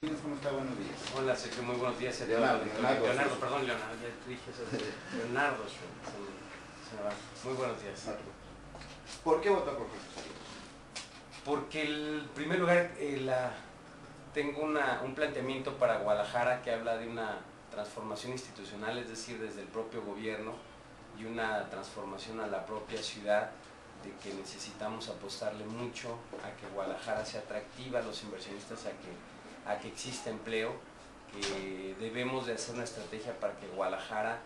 ¿Cómo está? Buenos días. Hola, Sergio, muy buenos días. Leonardo, Leonardo, perdón, Leonardo, ya te dije eso. Leonardo, se me va. Muy buenos días. ¿Por qué vota por José Saludo? Porque en primer lugar tengo un planteamiento para Guadalajara que habla de una transformación institucional, es decir, desde el propio gobierno, y una transformación a la propia ciudad, de que necesitamos apostarle mucho a que Guadalajara sea atractiva a los inversionistas, a que exista empleo, que debemos de hacer una estrategia para que Guadalajara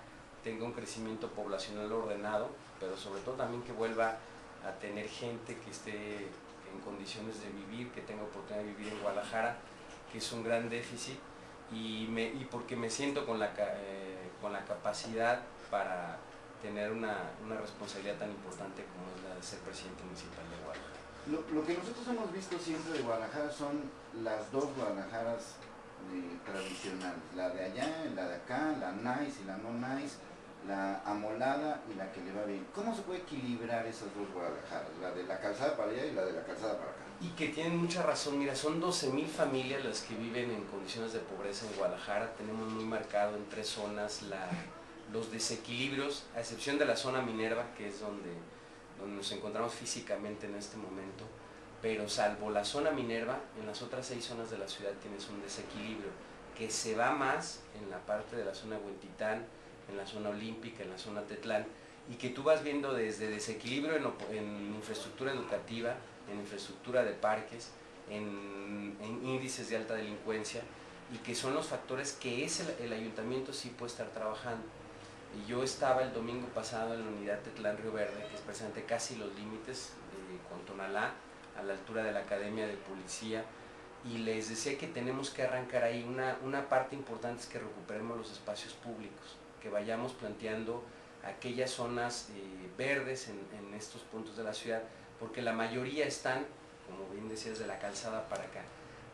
tenga un crecimiento poblacional ordenado, pero sobre todo también que vuelva a tener gente que esté en condiciones de vivir, que tenga oportunidad de vivir en Guadalajara, que es un gran déficit, y porque me siento con la capacidad para tener una responsabilidad tan importante como es la de ser presidente municipal de Guadalajara. Lo que nosotros hemos visto siempre de Guadalajara son las dos Guadalajaras tradicionales, la de allá, la de acá, la nice y la no nice, la amolada y la que le va bien. ¿Cómo se puede equilibrar esas dos Guadalajaras, la de la calzada para allá y la de la calzada para acá? Y que tienen mucha razón, mira, son 12,000 familias las que viven en condiciones de pobreza en Guadalajara. Tenemos muy marcado en tres zonas los desequilibrios, a excepción de la zona Minerva, que es donde nos encontramos físicamente en este momento, pero salvo la zona Minerva, en las otras 6 zonas de la ciudad tienes un desequilibrio que se va más en la parte de la zona Huentitán, en la zona Olímpica, en la zona Tetlán, y que tú vas viendo desde desequilibrio en infraestructura educativa, en infraestructura de parques, en índices de alta delincuencia, y que son los factores que el ayuntamiento sí puede estar trabajando. Y yo estaba el domingo pasado en la unidad Tetlán Río Verde, que es precisamente casi los límites con Tonalá, a la altura de la Academia de Policía, y les decía que tenemos que arrancar ahí. Una parte importante es que recuperemos los espacios públicos, que vayamos planteando aquellas zonas verdes en estos puntos de la ciudad, porque la mayoría están, como bien decías, de la calzada para acá.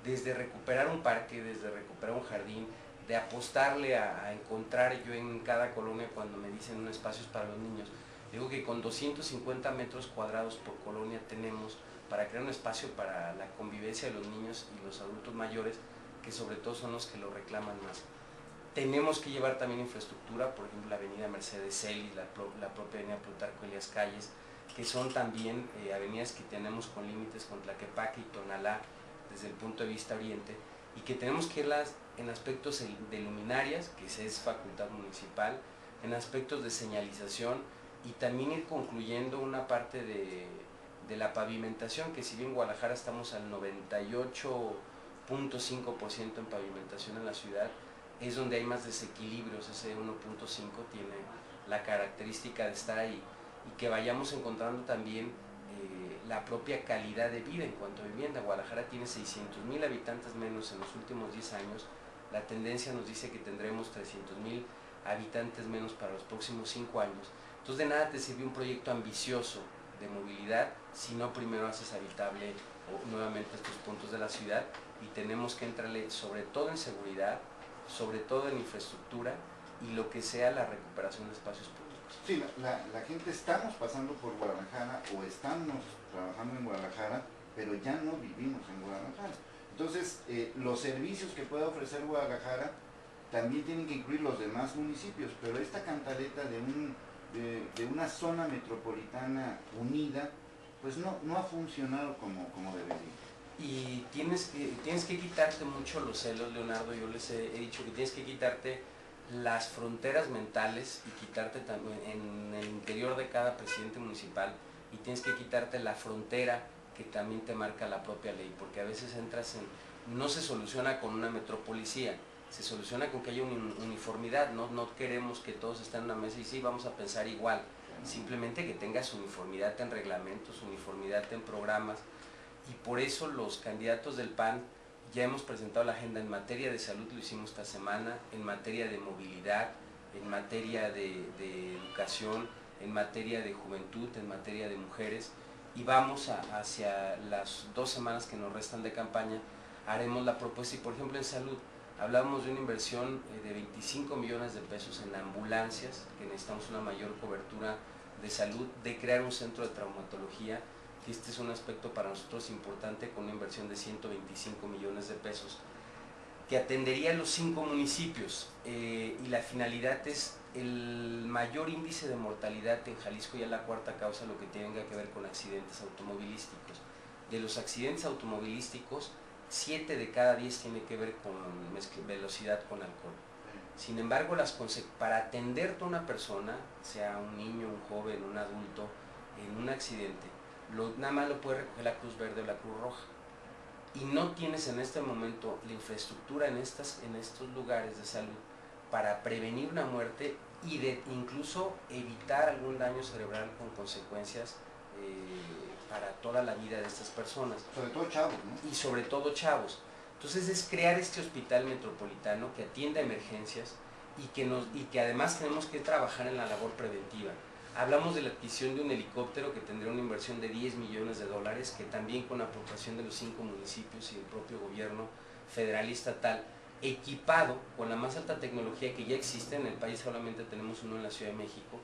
Desde recuperar un parque, desde recuperar un jardín, de apostarle a encontrar yo en cada colonia, cuando me dicen espacios para los niños, digo que con 250 metros cuadrados por colonia tenemos para crear un espacio para la convivencia de los niños y los adultos mayores, que sobre todo son los que lo reclaman más. Tenemos que llevar también infraestructura, por ejemplo la avenida Mercedes Celis, la propia avenida Plutarco Elías Calles, que son también avenidas que tenemos con límites con Tlaquepaque y Tonalá desde el punto de vista oriente, y que tenemos que irlas en aspectos de luminarias, que es facultad municipal, en aspectos de señalización, y también ir concluyendo una parte de la pavimentación, que si bien en Guadalajara estamos al 98.5% en pavimentación en la ciudad, es donde hay más desequilibrios. Ese 1.5 tiene la característica de estar ahí, y que vayamos encontrando también la propia calidad de vida en cuanto a vivienda. Guadalajara tiene 600,000 habitantes menos en los últimos 10 años, la tendencia nos dice que tendremos 300,000 habitantes menos para los próximos 5 años. Entonces de nada te sirve un proyecto ambicioso de movilidad si no primero haces habitable nuevamente estos puntos de la ciudad, y tenemos que entrarle sobre todo en seguridad, sobre todo en infraestructura, y lo que sea la recuperación de espacios públicos. Sí, la gente estamos pasando por Guadalajara o estamos trabajando en Guadalajara, pero ya no vivimos en Guadalajara. Entonces, los servicios que pueda ofrecer Guadalajara también tienen que incluir los demás municipios, pero esta cantaleta de una zona metropolitana unida, pues no ha funcionado como debería. Y tienes que quitarte mucho los celos, Leonardo. Yo les he dicho que tienes que quitarte las fronteras mentales y quitarte también en el interior de cada presidente municipal, y tienes que quitarte la frontera que también te marca la propia ley, porque a veces no se soluciona con una metropolicía, se soluciona con que haya una uniformidad. No queremos que todos estén en una mesa y sí, vamos a pensar igual, simplemente que tengas uniformidad en reglamentos, uniformidad en programas. Y por eso los candidatos del PAN ya hemos presentado la agenda en materia de salud, lo hicimos esta semana, en materia de movilidad, en materia de educación, en materia de juventud, en materia de mujeres, y vamos hacia las 2 semanas que nos restan de campaña, haremos la propuesta. Y por ejemplo en salud, hablamos de una inversión de 25 millones de pesos en ambulancias, que necesitamos una mayor cobertura de salud, de crear un centro de traumatología, que este es un aspecto para nosotros importante, con una inversión de 125 millones de pesos. que atendería a los 5 municipios y la finalidad es el mayor índice de mortalidad en Jalisco, ya la cuarta causa, lo que tenga que ver con accidentes automovilísticos. De los accidentes automovilísticos, 7 de cada 10 tiene que ver con velocidad con alcohol. Sin embargo, para atenderte a una persona, sea un niño, un joven, un adulto, en un accidente, nada más lo puede recoger la Cruz Verde o la Cruz Roja. Y no tienes en este momento la infraestructura en estos lugares de salud para prevenir una muerte y de incluso evitar algún daño cerebral con consecuencias para toda la vida de estas personas. Sobre todo chavos, ¿no? Y sobre todo chavos. Entonces es crear este hospital metropolitano que atienda emergencias y que además tenemos que trabajar en la labor preventiva. Hablamos de la adquisición de un helicóptero que tendría una inversión de $10 millones, que también con aportación de los 5 municipios y el propio gobierno federal y estatal, equipado con la más alta tecnología que ya existe en el país, solamente tenemos uno en la Ciudad de México,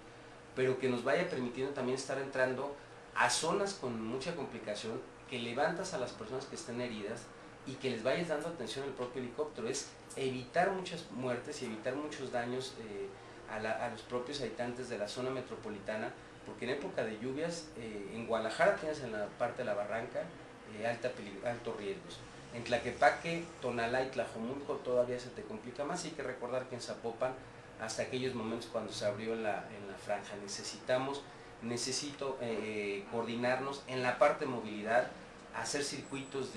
pero que nos vaya permitiendo también estar entrando a zonas con mucha complicación, que levantas a las personas que estén heridas y que les vayas dando atención al propio helicóptero. Es evitar muchas muertes y evitar muchos daños a los propios habitantes de la zona metropolitana, porque en época de lluvias, en Guadalajara tienes en la parte de la barranca altos riesgos. En Tlaquepaque, Tonalá y Tlajomulco todavía se te complica más. Hay que recordar que en Zapopan, hasta aquellos momentos cuando se abrió en la franja, necesito coordinarnos en la parte de movilidad, hacer circuitos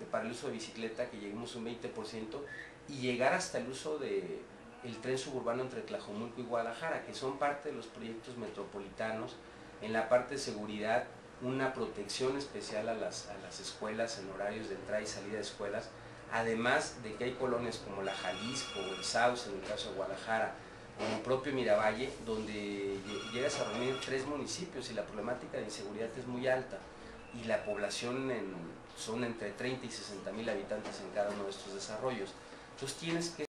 para el uso de bicicleta, que lleguemos a un 20%, y llegar hasta el uso del tren suburbano entre Tlajomulco y Guadalajara, que son parte de los proyectos metropolitanos. En la parte de seguridad, una protección especial a las escuelas en horarios de entrada y salida de escuelas, además de que hay colonias como la Jalisco o el Sauce, en el caso de Guadalajara, o el propio Miravalle, donde llegas a reunir 3 municipios y la problemática de inseguridad es muy alta, y la población son entre 30 y 60 mil habitantes en cada uno de estos desarrollos. Entonces tienes que